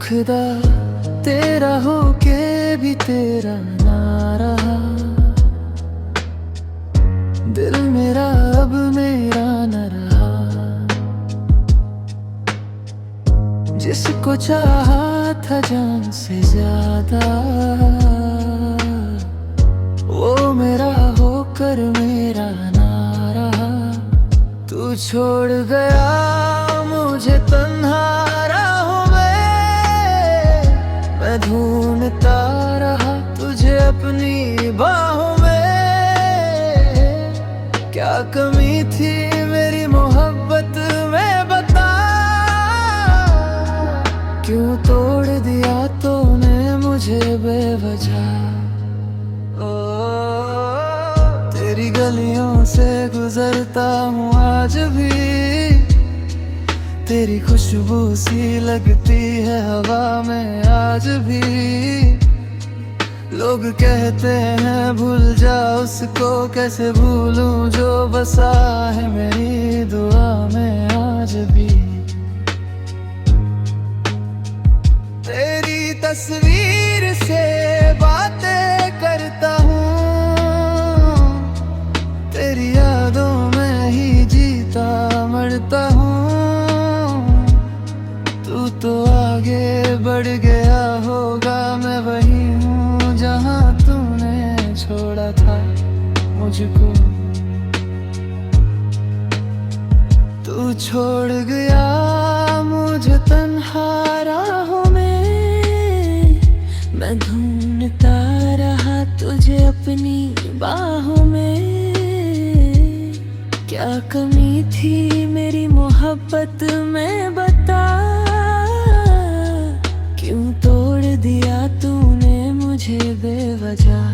खुदा तेरा हो के भी तेरा ना रहा, दिल मेरा अब मेरा न रहा। जिसको चाहा था जान से ज्यादा, वो मेरा होकर मेरा ना रहा। तू छोड़ गया मुझे तन्हा राहों में, मैं ढूंढता रहा तुझे अपनी बाहों में। क्या कमी थी मेरी मोहब्बत में बता, क्यों तोड़ दिया तूने मुझे बेवजह। तेरी गलियों से गुजरता हूँ आज भी, तेरी खुशबू सी लगती है हवा में आज भी। लोग कहते हैं भूल जा उसको, कैसे भूलूं जो बसा है मेरी दुआ में आज भी। तेरी तस्वीर से बातें करता हूँ, तेरी यादों में ही जीता मरता हूँ। तू तो आगे बढ़ गया होगा, मैं वही हूँ जहाँ तूने छोड़ा था मुझको। तू छोड़ गया मुझे तन्हा राहों में, मैं ढूंढता रहा तुझे अपनी बाहों में। क्या कमी थी मेरी मोहब्बत में बता, क्यों तोड़ दिया तूने मुझे बेवजह।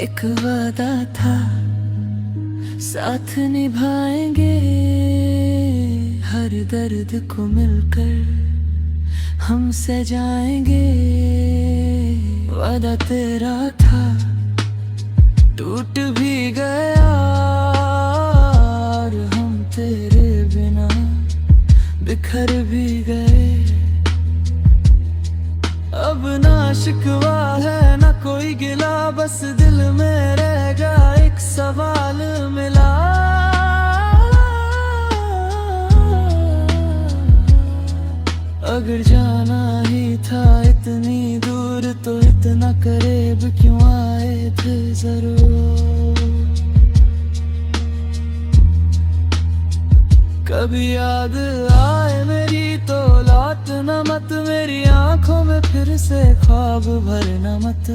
एक वादा था साथ निभाएंगे, हर दर्द को मिलकर हम सजाएंगे। वादा तेरा था टूट भी गया, और हम तेरे बिना बिखर भी गए। अब ना शिकवा है ना कोई गिला, बस दिल में रह गया एक सवाल मिला। अगर जाना ही था इतनी दूर, तो इतना करीब क्यों आए थे जरूर। कभी याद आए मेरी तो लौटना मत, मेरी आंखों में फिर से ख्वाब भरना मत।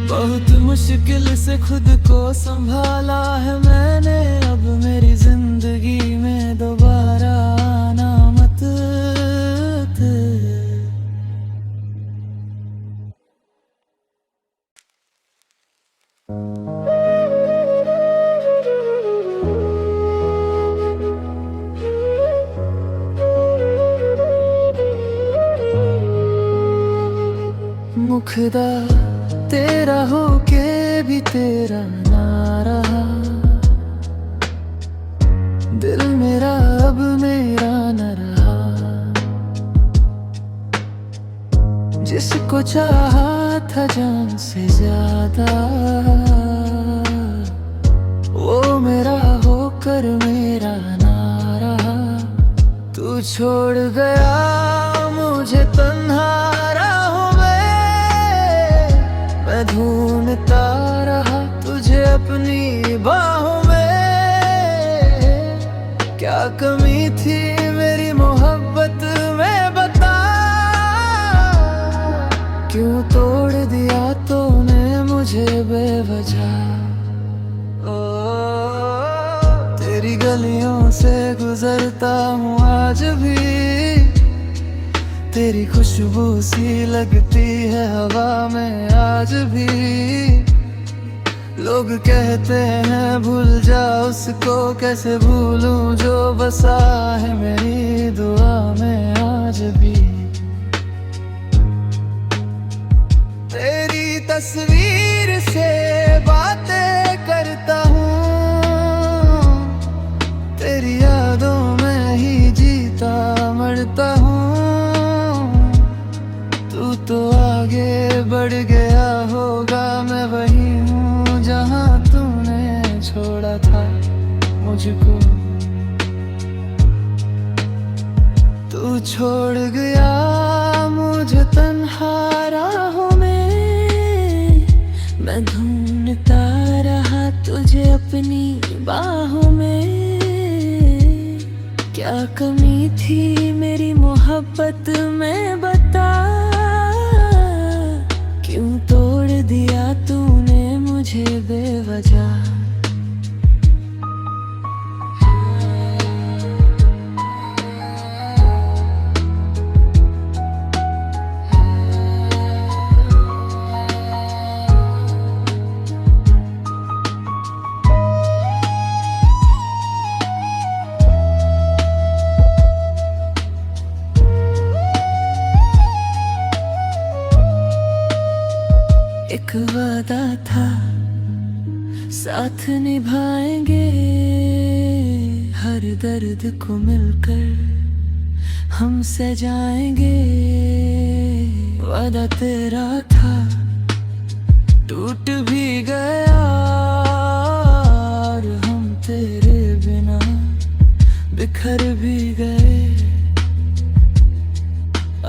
बहुत मुश्किल से खुद को संभाला है मैंने, अब मेरी जिंदगी में दोबारा आना मत। खुदा तेरा हो के भी तेरा ना रहा, दिल मेरा अब मेरा न रहा। जिसको चाहा था जान से ज्यादा, वो मेरा होकर मेरा ना रहा। तू छोड़ गया मुझे तन्हा राहों में, मैं ढूंढता रहा तुझे अपनी बाहों में। क्या कमी थी मेरी मोहब्बत में बता, क्यों तोड़ दिया तूने मुझे बेवजह। तेरी गलियों से गुजरता हूँ आज भी, तेरी खुशबू सी लगती है हवा में आज भी। लोग कहते हैं भूल जा उसको, कैसे भूलूं जो बसा है मेरी दुआ में आज भी। तेरी तस्वीर से बातें करता हूँ, तेरी यादों में ही जीता मरता हूँ। तू तो आगे बढ़ गया होगा, मैं वही हूँ जहाँ तूने छोड़ा था मुझको। तू छोड़ गया मुझे तन्हा राहों में, मैं ढूंढता रहा तुझे अपनी बाहों में। क्या कमी थी मेरी मोहब्बत में बता, क्यों तोड़ दिया तूने मुझे बेवजह। एक वादा था साथ निभाएंगे, हर दर्द को मिलकर हम सजाएंगे। वादा तेरा था टूट भी गया, और हम तेरे बिना बिखर भी गए।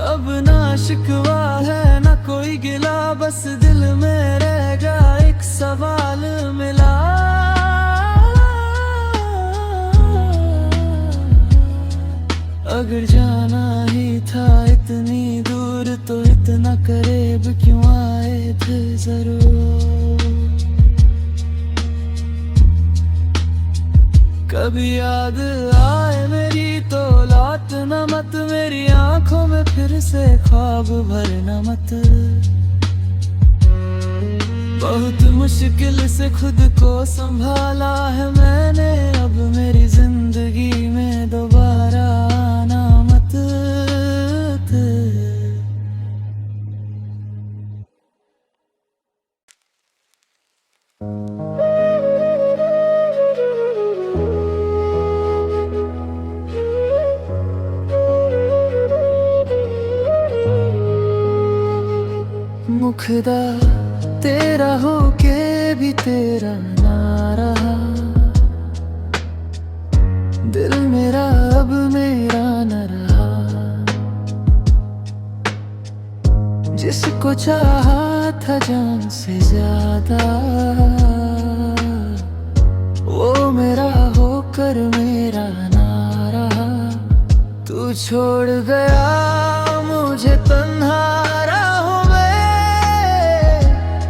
अब ना शिकवा है ना कोई गिला, बस दिल में रह गया एक सवाल मिला। अगर जाना ही था इतनी दूर तो इतना करीब क्यों आए थे जरूर। कभी याद आए मेरी तो लौटना मत, मेरी आंखों में फिर से ख्वाब भरना मत। बहुत मुश्किल से खुद को संभाला है मैंने, अब मेरी जिंदगी में दोबारा आना मत। मुखदा तेरा होके भी तेरा ना रहा, दिल मेरा अब मेरा न रहा। जिसको चाहा था जान से ज्यादा, वो मेरा होकर मेरा ना रहा। तू छोड़ गया मुझे तन्हा राहों में,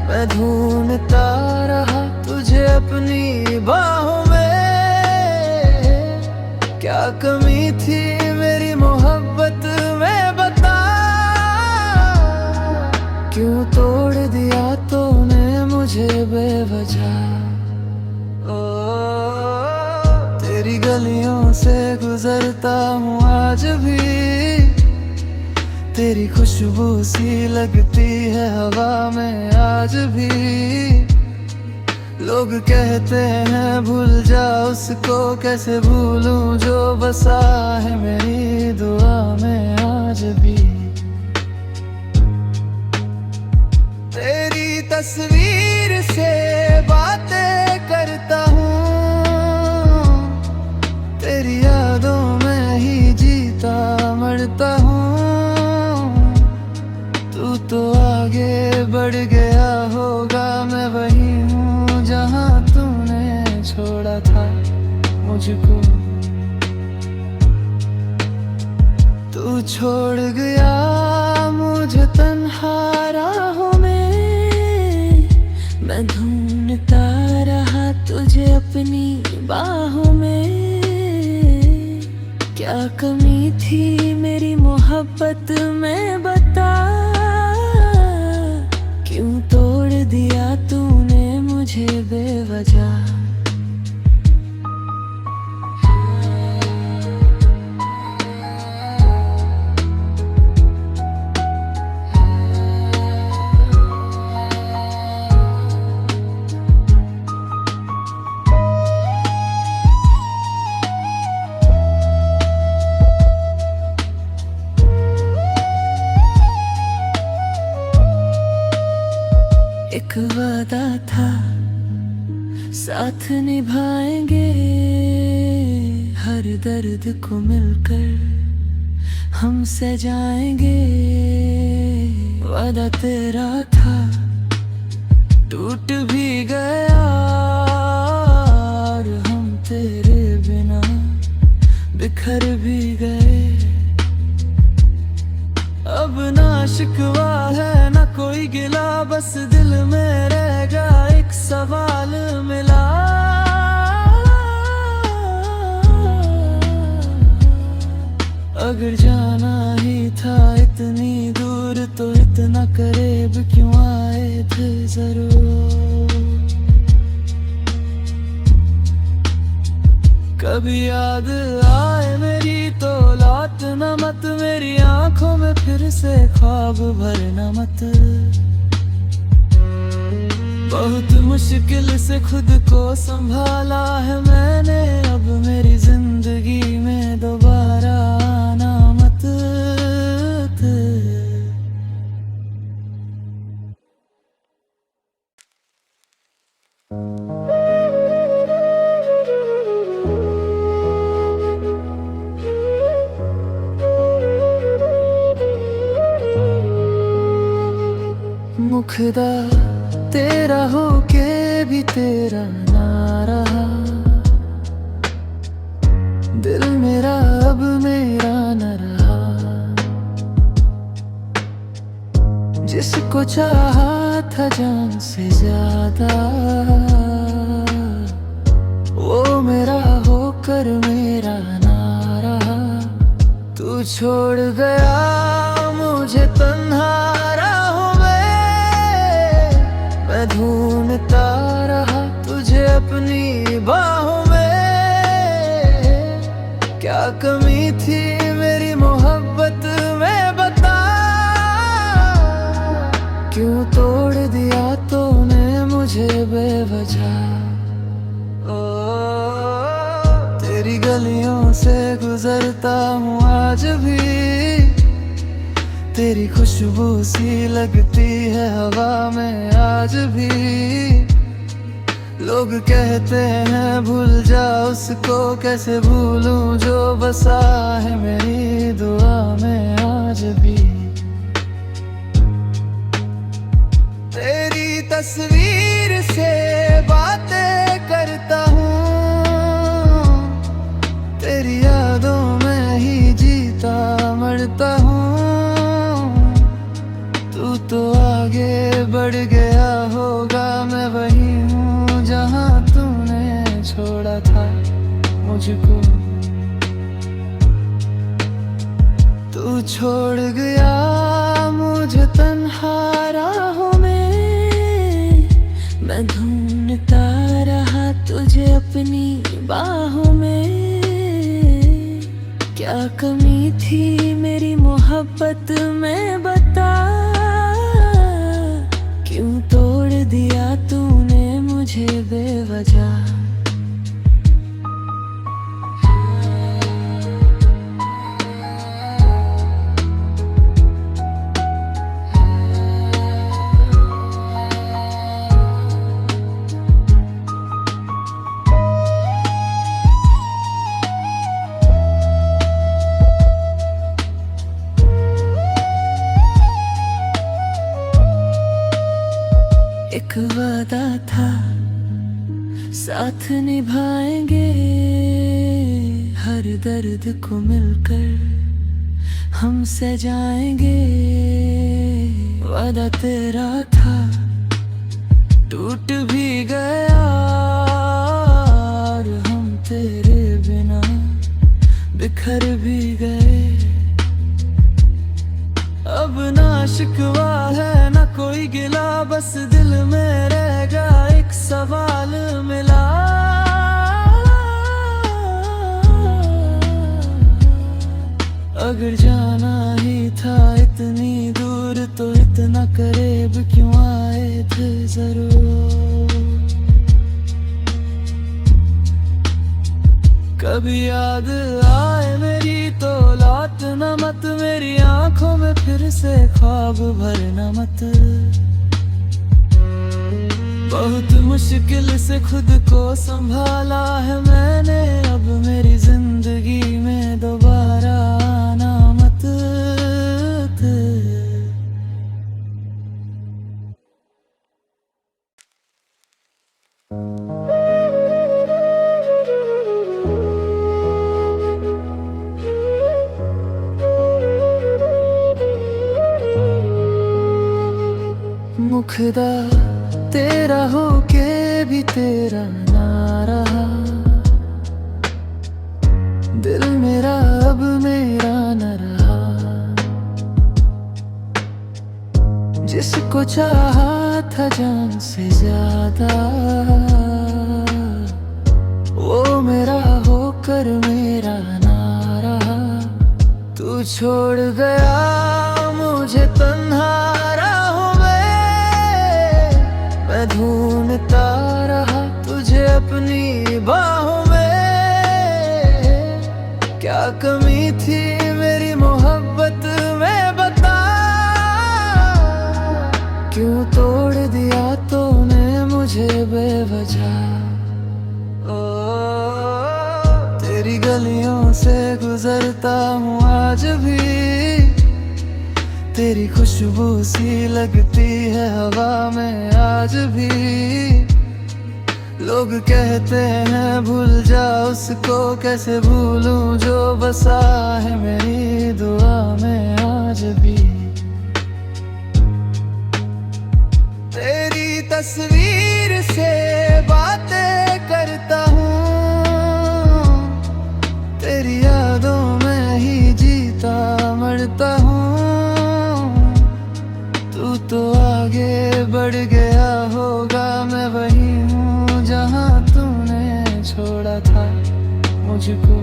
मैं ढूंढता रहा तुझे अपनी बाहों में। क्या कमी थी मेरी मोहब्बत में बता, क्यों तोड़ दिया तूने मुझे बेवजह। तेरी गलियों से गुजरता हूँ आज भी, तेरी खुशबू सी लगती है हवा में आज भी। लोग कहते हैं भूल जा उसको, कैसे भूलूं जो बसा है मेरी दुआ में आज भी। तेरी तस्वीर से बातें करता हूँ, तेरी यादों में ही जीता मरता हूँ। तू तो आगे बढ़ गया होगा, मैं वही हूँ जहाँ तूने छोड़ा था मुझको। तू छोड़ गया मुझे तन्हा राहों में, मैं ढूंढता रहा तुझे अपनी बाहों में। क्या कमी थी मेरी मोहब्बत मोहब्बत में बता, क्यों तोड़ दिया तूने मुझे बेवजह। एक वादा था साथ निभाएंगे, हर दर्द को मिलकर हम सजाएंगे। वादा तेरा था टूट भी गया, और हम तेरे बिना बिखर भी गए। अब ना शिकवा है ना कोई गिला, बस दिल में रह गया एक सवाल मिला। अगर जाना ही था इतनी दूर तो इतना करीब क्यों आए थे जरूर। कभी याद आए मेरी तो लौटना मत, मेरी आंखों में फिर से ख्वाब भरना मत। बहुत मुश्किल से खुद को संभाला है मैंने, अब मेरी जिंदगी में दोबारा आना मत। मुखदा तेरा हो के भी तेरा ना रहा, दिल मेरा अब मेरा न रहा। जिसको चाहा था जान से ज्यादा, वो मेरा होकर मेरा ना रहा। तू छोड़ गया मुझे तन्हा राहों में, मैं ढूंढता रहा तुझे अपनी बाहों में। क्या कमी थी मेरी मोहब्बत में बता, क्यों तोड़ दिया तूने मुझे बेवजह। तेरी गलियों से गुजरता हूँ आज भी, तेरी खुशबू सी लगती है हवा में आज भी। लोग कहते हैं भूल जा उसको, कैसे भूलूं जो बसा है मेरी दुआ में आज भी। तेरी तस्वीर से बातें करता हूँ, तेरी यादों में ही जीता मरता हूँ। तू तो आगे बढ़ गया होगा, मैं वही हूँ जहाँ तूने छोड़ा था मुझको। तू छोड़ गया मुझे तन्हा राहों में, मैं ढूंढता रहा तुझे अपनी बाहों में। क्या कमी थी मेरी मोहब्बत में बता, क्यों तोड़ दिया तूने मुझे बेवजह। एक वादा था साथ निभाएंगे, हर दर्द को मिलकर हम सजाएंगे। वादा तेरा था टूट भी गया, और हम तेरे बिना बिखर भी गए। अगर जाना ही था इतनी दूर तो इतना करीब क्यों आए थे जरूर। कभी याद आए मेरी तो लौटना मत, मेरी आंखों में फिर से ख्वाब भरना मत। बहुत मुश्किल से खुद को संभाला है मैंने, अब मेरी जिंदगी में दोबारा आना मत। मुखदा तेरा हो के भी तेरा ना रहा, दिल मेरा अब मेरा न रहा। जिसको चाहा था जान से ज्यादा, वो मेरा होकर मेरा ना रहा। तू छोड़ गया मुझे तन्हा राहों में, मैं ढूंढता रहा तुझे अपनी बाहों में। क्या कमी थी मेरी मोहब्बत में बता, क्यों तोड़ दिया तूने मुझे बेवजह। तेरी गलियों से गुजरता हूँ आज भी, तेरी खुशबू सी लगती है हवा में आज भी। लोग कहते हैं भूल जा उसको, कैसे भूलूं जो बसा है मेरी दुआ में आज भी। तेरी तस्वीर से बातें करता हूँ, तेरी यादों में ही जीता मरता हूँ। तू तो आगे बढ़ गया होगा, मैं वही हूँ जहाँ तूने छोड़ा था मुझको।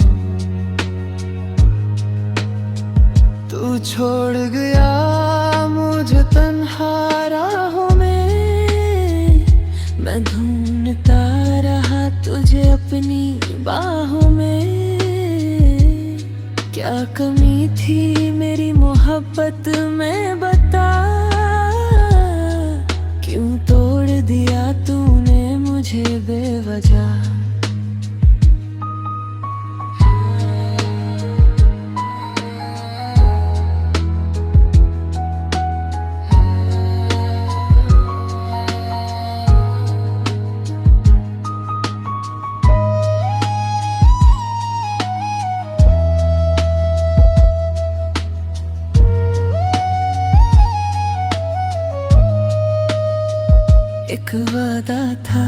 तू छोड़ गया मुझे तन्हा राहों में, मैं ढूंढता रहा तुझे अपनी बाहों में। क्या कमी थी मेरी मोहब्बत में बता, क्यों तोड़ दिया तूने मुझे बेवजह। एक वादा था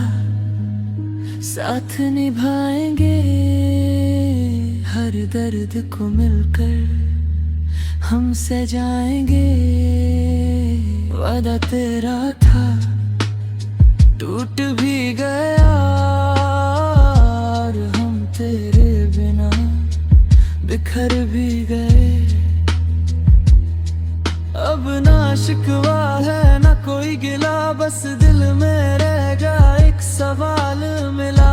साथ निभाएंगे, हर दर्द को मिलकर हम सजाएंगे। वादा तेरा था टूट भी गया, और हम तेरे बिना बिखर भी गए। अब ना शिकवा है ना कोई गिला, बस दिल में रह गया एक सवाल मिला।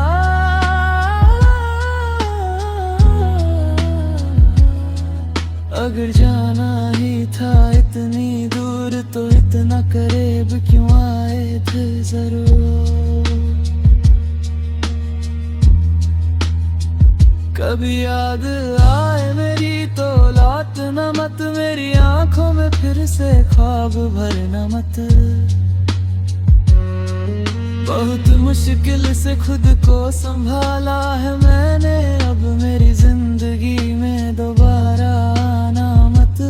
अगर जाना ही था इतनी दूर तो इतना करीब क्यों आए थे जरूर। कभी याद आए मेरी तो लौटना मत, मेरी आंखों में फिर से ख्वाब भरना मत। बहुत मुश्किल से खुद को संभाला है मैंने, अब मेरी जिंदगी में दोबारा आना मत।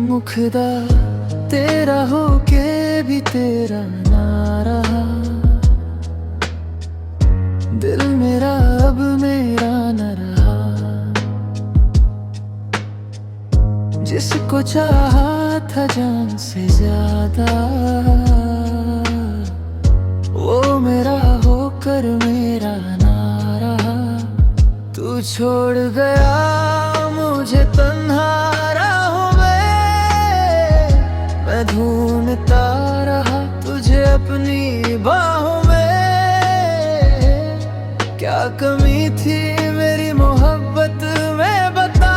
मुखदा तेरा हो के भी तेरा ना रहा, दिल में मेरा अब मेरा न रहा, जिसको चाहा था जान से ज्यादा, वो मेरा होकर मेरा ना रहा। तू छोड़ गया मुझे तन्हा राहों में, मैं ढूंढता रहा तुझे अपनी बाहों में। क्या कमी थी मेरी मोहब्बत में बता,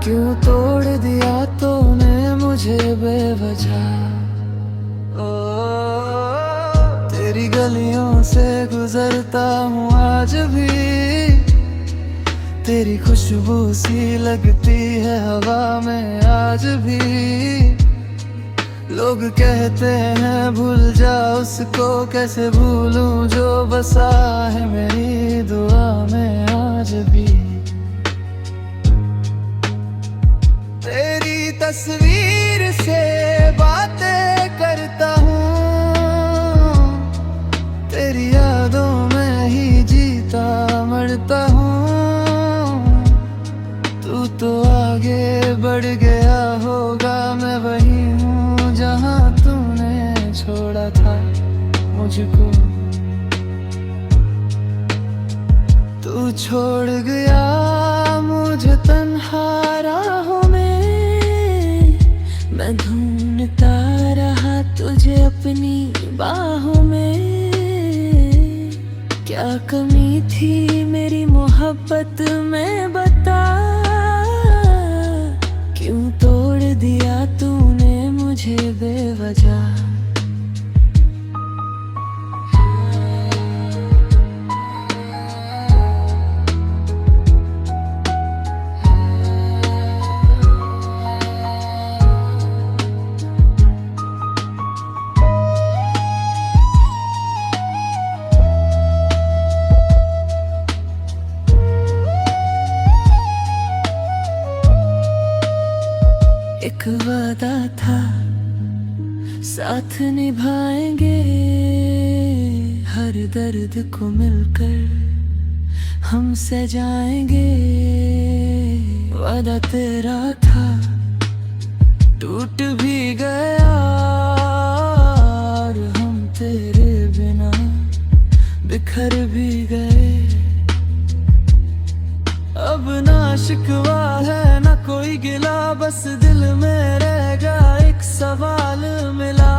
क्यों तोड़ दिया तूने मुझे बेवजह। तेरी गलियों से गुजरता हूँ आज भी, तेरी खुशबू सी लगती है हवा में आज भी। लोग कहते हैं भूल जा उसको, कैसे भूलूं जो बसा है मेरी दुआ में आज भी। तेरी तस्वीर से बातें करता हूँ, तेरी यादों में ही जीता मरता हूँ। तू तो आगे बढ़ गया होगा, मैं वही हूँ जहाँ तूने छोड़ा था मुझको। तू छोड़ गया मुझे तन्हा राहों में, मैं ढूंढता रहा तुझे अपनी बाहों में। क्या कमी थी मेरी मोहब्बत में बता, क्यों तोड़ दिया तूने मुझे बेवजह। एक वादा था साथ निभाएंगे, हर दर्द को मिलकर हम सजाएंगे। वादा तेरा था टूट भी गया, और हम तेरे बिना बिखर भी गए। अब ना शिकवा है ना कोई गिला, बस दिल में रह गया एक सवाल मिला।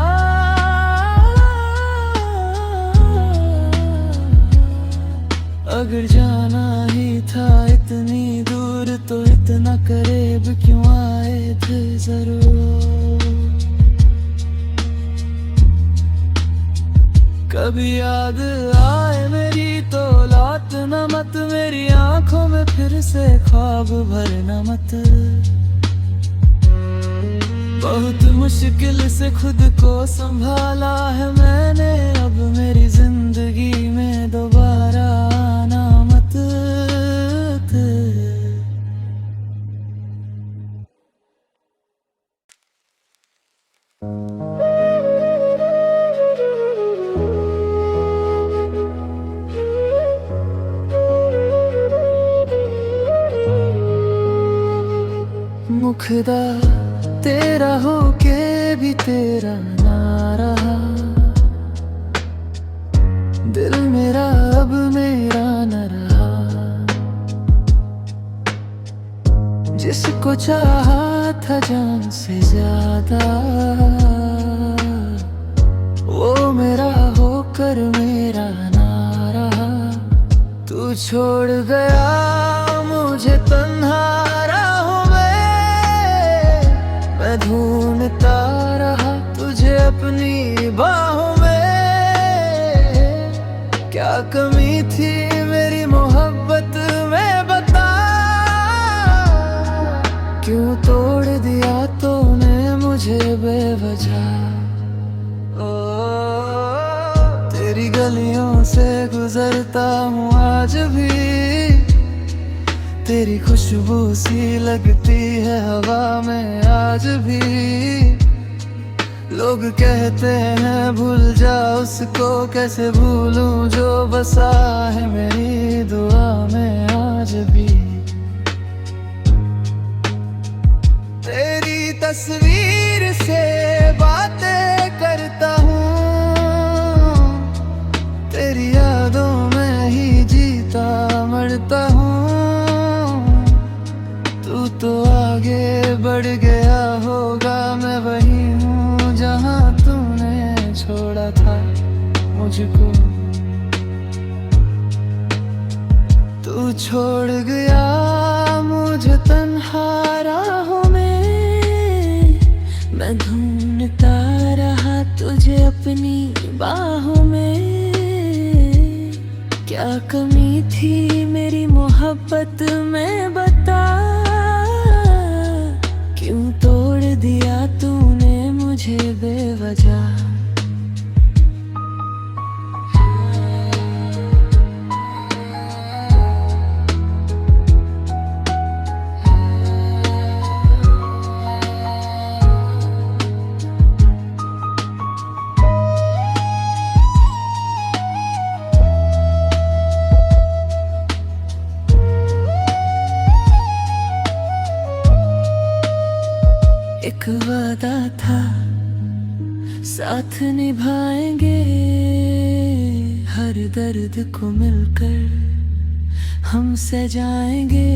अगर जाना ही था इतनी दूर तो इतना करीब क्यों आए थे जरूर। कभी याद आए मेरी तो लौटना मत, मेरी आंखों में फिर से ख्वाब भरना मत। बहुत मुश्किल से खुद को संभाला है मैंने, अब मेरी जिंदगी में दोबारा आना मत। मुखदा तेरा होके भी तेरा ना रहा, दिल मेरा अब मेरा न रहा। जिसको चाहा था जान से ज्यादा, वो मेरा होकर मेरा ना रहा। तू छोड़ गया मुझे तन्हा राहों में, मैं ढूंढता रहा तुझे अपनी बाहों में। क्या कमी थी मेरी मोहब्बत में बता, क्यों तोड़ दिया तूने मुझे बेवजह। तेरी गलियों से गुजरता हूँ आज भी, तेरी खुशबू सी लगती है हवा में आज भी। लोग कहते हैं भूल जा उसको, कैसे भूलूं जो बसा है मेरी दुआ में आज भी। तेरी तस्वीर से बातें करता हूँ, तेरी यादों में ही जीता मरता हूँ। तू तो आगे बढ़ गया होगा, मैं वही हूँ जहाँ तूने छोड़ा था मुझको। तू छोड़ गया मुझे तन्हा राहों में, मैं ढूंढता रहा तुझे अपनी बाहों में। क्या कमी थी मेरी मोहब्बत में बता, क्यों तोड़ दिया तूने मुझे बेवजह। एक वादा था साथ निभाएंगे, हर दर्द को मिलकर हम सजाएंगे।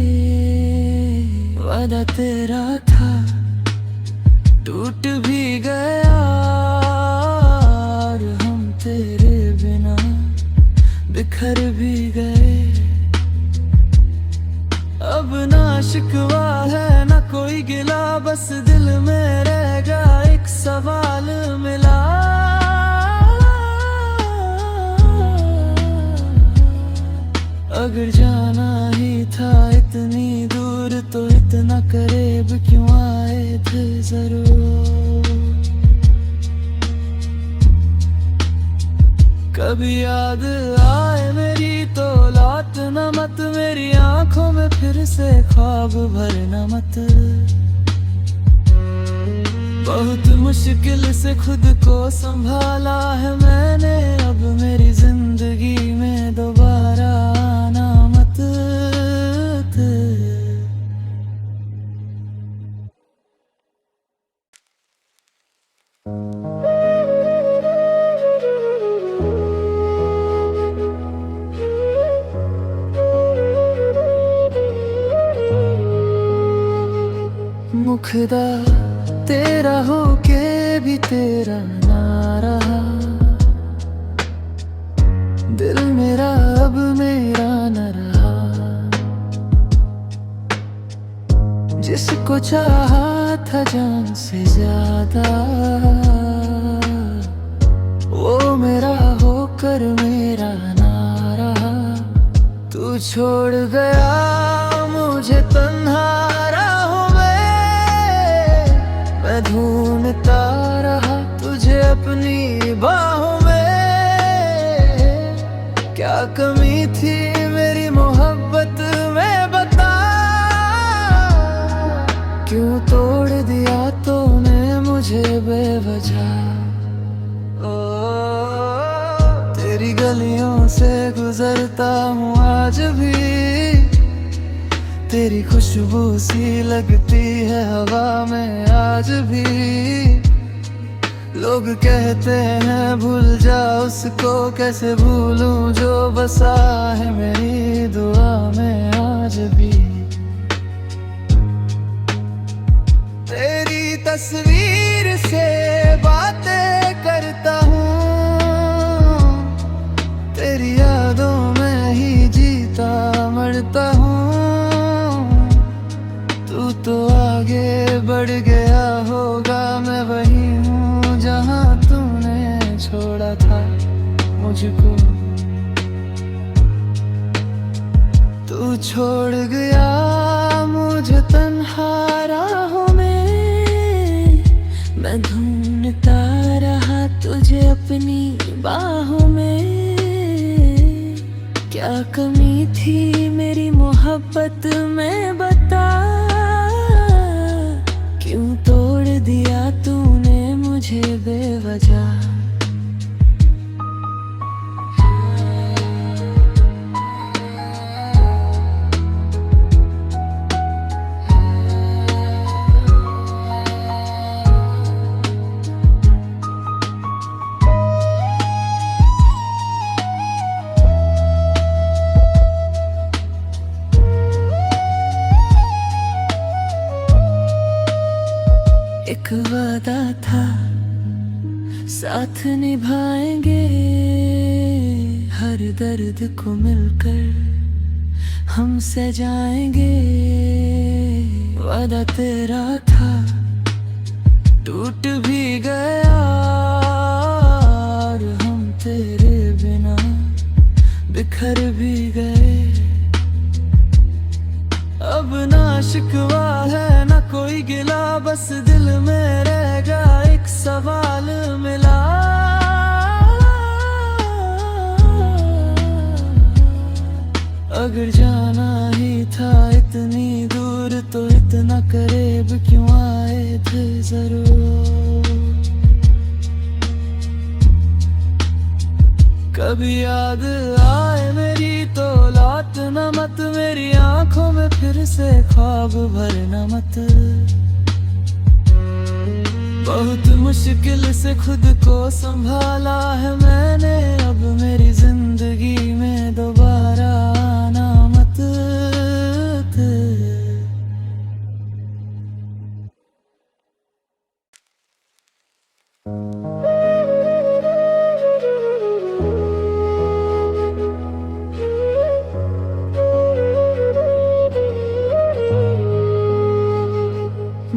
वादा तेरा था टूट भी गया, और हम तेरे बिना बिखर भी गए। अब ना शिकवा है ना कोई गिला, बस दिल में रह गया एक सवाल मिला। अगर जाना ही था इतनी दूर तो इतना करीब क्यों आए थे जरूर। कभी याद आए मेरी तो लौटना मत, मेरी आंखों में फिर से ख्वाब भरना मत। बहुत मुश्किल से खुद को संभाला है मैंने, अब मेरी जिंदगी में दोबारा आना मत। मुखदा तेरा होके भी तेरा ना रहा, दिल मेरा अब मेरा न रहा। जिसको चाहा था जान से ज्यादा, वो मेरा होकर मेरा ना रहा। तू छोड़ गया मुझे तन्हा राहों में, मैं ढूंढता रहा तुझे अपनी बाहों में। क्या कमी थी मेरी मोहब्बत में बता, क्यों तोड़ दिया तूने मुझे बेवजह। तेरी गलियों से गुजरता हूँ आज भी, तेरी खुशबू सी लगती है हवा में आज भी। लोग कहते हैं भूल जा उसको, कैसे भूलूं जो बसा है मेरी दुआ में आज भी। तेरी तस्वीर से बातें करता हूँ, तेरी यादों में ही जीता मरता हूँ। तू तो आगे बढ़ गया होगा, मैं वही हूँ जहाँ तूने छोड़ा था मुझको। तू छोड़ गया मुझे तन्हा राहों में, मैं ढूंढता रहा तुझे अपनी बाहों में। क्या कमी थी मेरी मोहब्बत में बता, क्यों तोड़ दिया तूने मुझे बेवजह। एक वादा था साथ निभाएंगे, हर दर्द को मिलकर हम सजाएंगे। वादा तेरा था टूट भी गया, और हम तेरे बिना बिखर भी गए। अब ना शिकवा है ना कोई गिला, बस दिल में रह गया एक सवाल मिला। अगर जाना ही था इतनी दूर तो इतना करीब क्यों आए थे जरूर। कभी याद आए मेरी तो लौटना मत, मेरी आंखों में फिर से ख्वाब भरना मत। बहुत मुश्किल से खुद को संभाला है मैंने, अब मेरी जिंदगी में दोबारा आना मत।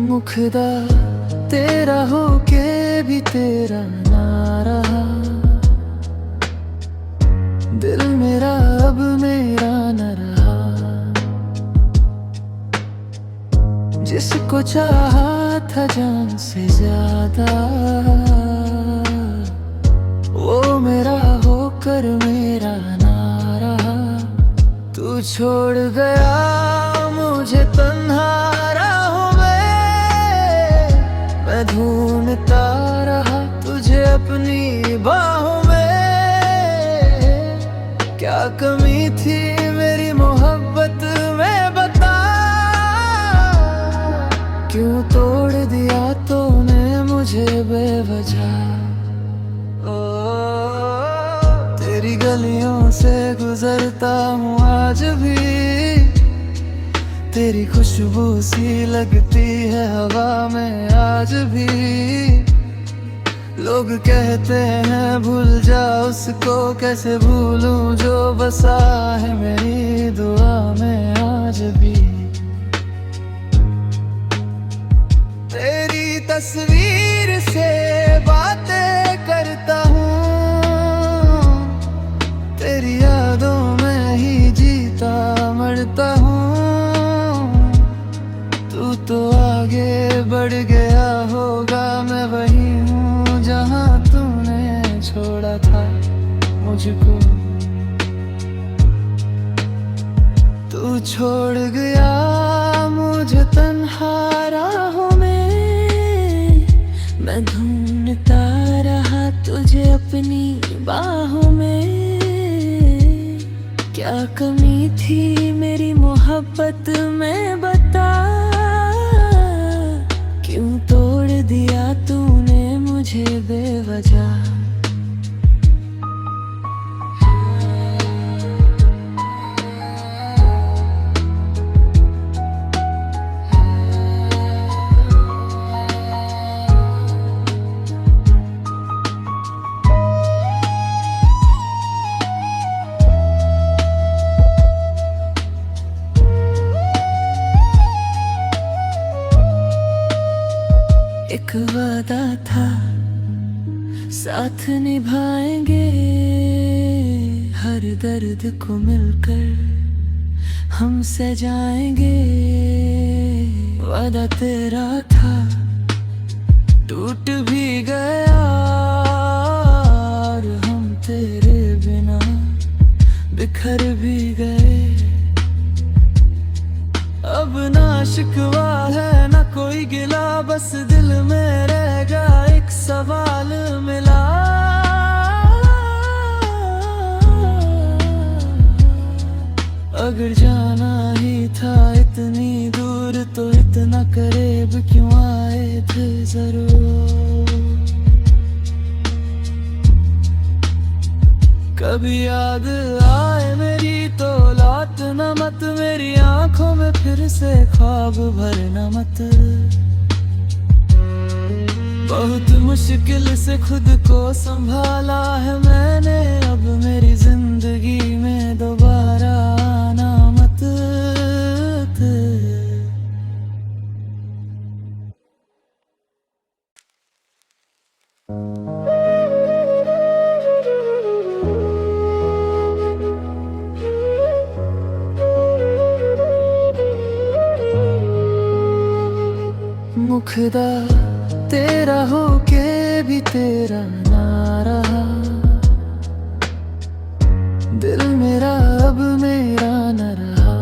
मुखदा तेरा हो के भी तेरा ना रहा, दिल मेरा अब मेरा न रहा। जिसको चाहा था जान से ज्यादा, वो मेरा होकर मेरा ना रहा। तू छोड़ गया मुझे तन्हा राहों में, मैं ढूंढता रहा तुझे अपनी बाहों में। क्या कमी थी मेरी मोहब्बत में बता, क्यों तोड़ दिया तूने मुझे बेवजह। तेरी गलियों से गुजरता हूँ आज भी, तेरी खुशबू सी लगती है हवा में आज भी। लोग कहते हैं भूल जा उसको, कैसे भूलूं जो बसा है मेरी दुआ में आज भी। तेरी तस्वीर से बातें करता हूँ, तेरी यादों में ही जीता मरता हूँ। तू तो आगे बढ़ गया होगा, मैं वही हूँ जहाँ तूने छोड़ा था मुझको। तू छोड़ गया मुझे तन्हा राहों में, मैं ढूंढता रहा तुझे अपनी बाहों में। क्या कमी थी मेरी मोहब्बत में बता, क्यों तोड़ दिया तूने मुझे बेवजह। एक वादा था साथ निभाएंगे, हर दर्द को मिलकर हम सजाएंगे। वादा तेरा था टूट भी गया, और हम तेरे बिना बिखर भी गए। अब ना शिकवा है ना कोई गिला, बस दिल में रह गया एक सवाल में। अगर जाना ही था इतनी दूर तो इतना करीब क्यों आए थे जरूर। कभी याद आए मेरी तो लौटना मत, मेरी आंखों में फिर से ख्वाब भरना मत। बहुत मुश्किल से खुद को संभाला है मैंने, अब मेरी जिंदगी में दोबारा आना मत। मुखदा तेरा हो के भी तेरा ना रहा, दिल मेरा अब मेरा न रहा।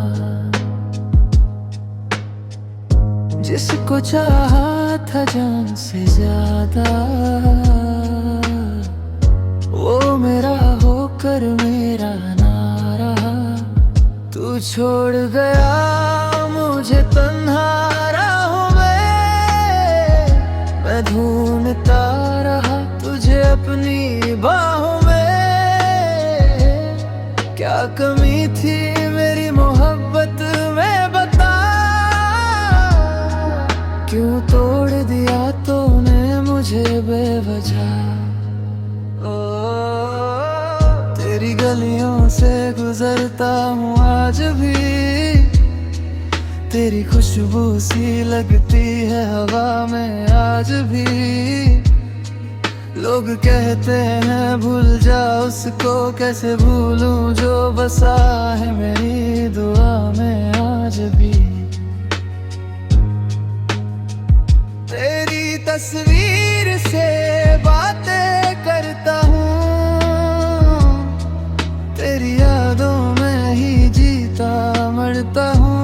जिसको चाहा था जान से ज्यादा, वो मेरा होकर मेरा ना रहा। तू छोड़ गया मुझे तन्हा राहों में, मैं ढूंढता रहा तुझे अपनी बाहों में। क्या कमी थी मेरी मोहब्बत में बता, क्यों तोड़ दिया तूने मुझे बेवजह। तेरी गलियों से गुजरता हूँ आज भी, तेरी खुशबू सी लगती है हवा में आज भी। लोग कहते हैं भूल जा उसको, कैसे भूलूं जो बसा है मेरी दुआ में आज भी। तेरी तस्वीर से बातें करता हूँ, तेरी यादों में ही जीता मरता हूँ।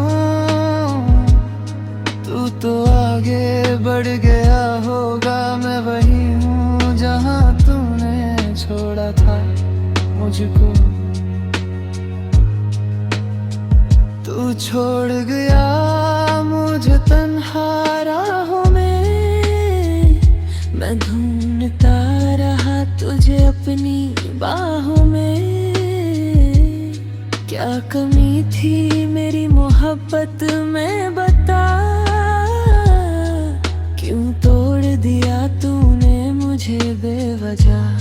तू तो आगे बढ़ गया होगा, मैं वही हूँ जहाँ तूने छोड़ा था मुझको। तू छोड़ गया मुझे तन्हा राहों में, मैं ढूंढता रहा तुझे अपनी बाहों में। क्या कमी थी मेरी मोहब्बत में बता, क्यों तोड़ दिया तूने मुझे बेवजह।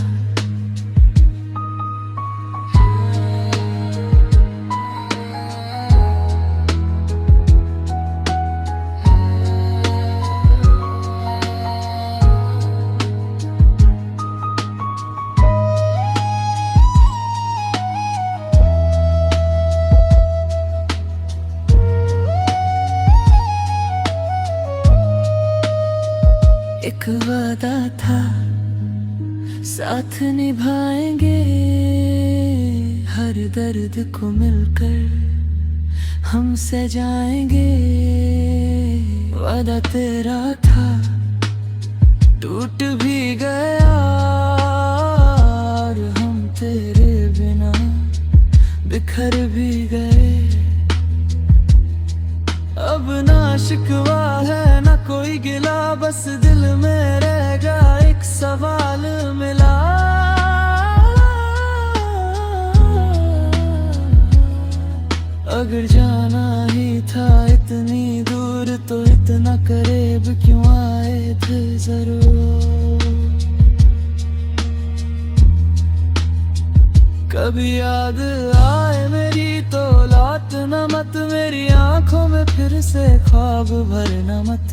एक वादा था साथ निभाएंगे, हर दर्द को मिलकर हम सजाएंगे। वादा तेरा था टूट भी गया, और हम तेरे बिना बिखर भी गए। अब ना शिकवा है ना कोई गिला, बस दिल में रह गया एक सवाल मिला। अगर जाना ही था इतनी दूर तो इतना करीब क्यों आए थे जरूर। कभी याद आए मेरी तो लौटना मत, मेरी आंखों में फिर से ख्वाब भरना मत।